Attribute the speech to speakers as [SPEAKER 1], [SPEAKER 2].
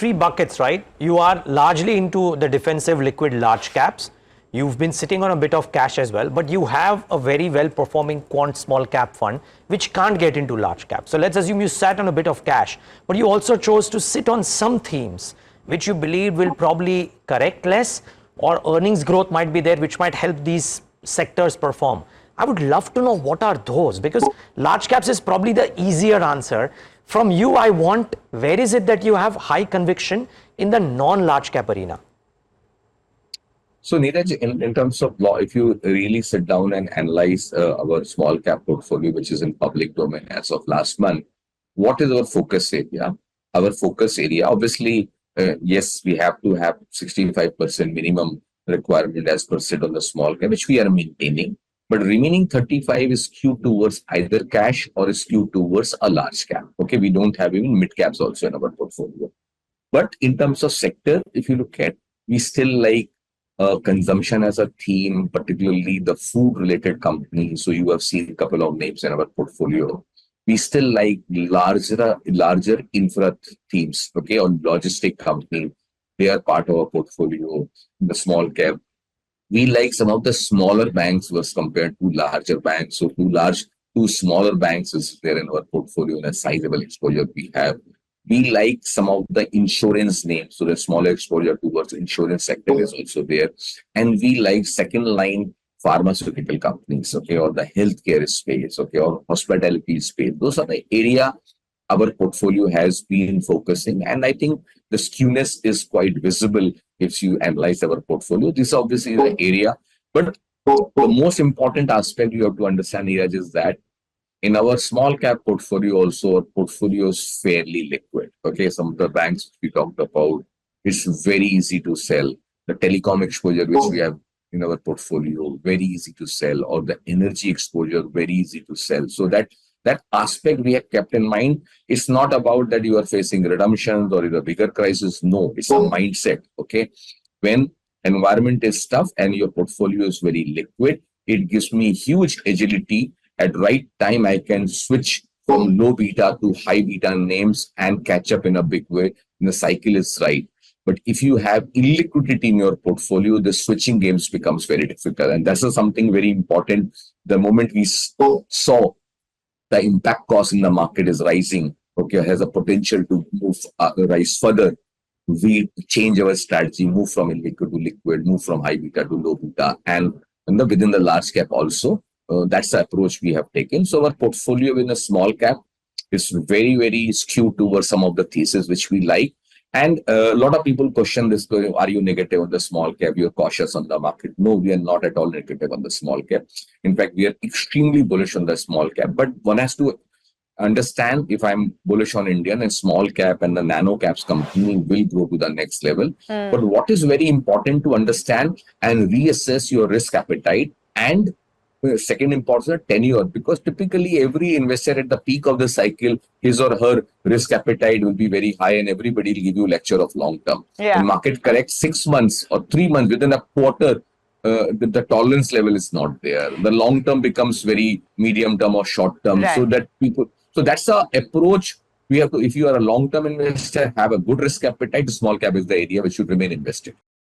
[SPEAKER 1] three buckets, right? You are largely into the defensive liquid large caps. You've been sitting on a bit of cash as well, but you have a very well-performing quant small cap fund, which can't get into large cap. So let's assume you sat on a bit of cash, but you also chose to sit on some themes, which you believe will probably correct less, or earnings growth might be there, which might help these sectors perform. I would love to know what are those, because large caps is probably the easier answer. From you, I want, where is it that you have high conviction in the non-large cap arena?
[SPEAKER 2] So Neeraj, in terms of law, if you really sit down and analyze our small cap portfolio, which is in public domain as of last month, what is our focus area? Our focus area, obviously, yes, we have to have 65% minimum requirement as per se on the small cap, which we are maintaining. But remaining 35 is skewed towards either cash or is skewed towards a large cap. Okay, we don't have even mid caps also in our portfolio. But in terms of sector, if you look at, we still like consumption as a theme, particularly the food-related companies. So you have seen a couple of names in our portfolio. We still like larger infra themes, okay, or logistic company. They are part of our portfolio, the small cap. We like some of the smaller banks was compared to larger banks. So two smaller banks is there in our portfolio and a sizable exposure we have. We like some of the insurance names, so the smaller exposure towards insurance sector is also there. And we like second line pharmaceutical companies, okay, or the healthcare space, okay, or hospitality space. Those are the area our portfolio has been focusing. And I think the skewness is quite visible if you analyze our portfolio. This obviously is the area. But the most important aspect you have to understand, Neeraj, is that in our small cap portfolio also, our portfolio is fairly liquid. Okay, some of the banks we talked about, it's very easy to sell. The telecom exposure which we have in our portfolio, very easy to sell, or the energy exposure, very easy to sell. So that aspect we have kept in mind. It's not about that you are facing redemptions or a bigger crisis. No, it's a mindset. Okay, when environment is tough and your portfolio is very liquid, it gives me huge agility. At right time, I can switch from low beta to high beta names and catch up in a big way. And the cycle is right. But if you have illiquidity in your portfolio, the switching games becomes very difficult. And that's something very important. The moment we saw the impact cost in the market is rising, okay, has a potential to move rise further, we change our strategy, move from illiquid to liquid, move from high beta to low beta, and within the large cap also. That's the approach we have taken. So our portfolio in a small cap is very, very skewed towards some of the thesis which we like. And a lot of people question this, are you negative on the small cap? You're cautious on the market. No, we are not at all negative on the small cap. In fact, we are extremely bullish on the small cap. But one has to understand, if I'm bullish on Indian and small cap and the nano caps company will grow to the next level. But what is very important to understand and reassess your risk appetite, and second important, tenure, because typically every investor at the peak of the cycle, his or her risk appetite will be very high and everybody will give you a lecture of long term. The market corrects 6 months or 3 months, within a quarter, the tolerance level is not there. The long term becomes very medium term or short term. Right. So that's the approach we have to. If you are a long term investor, have a good risk appetite, small cap is the area which should remain invested.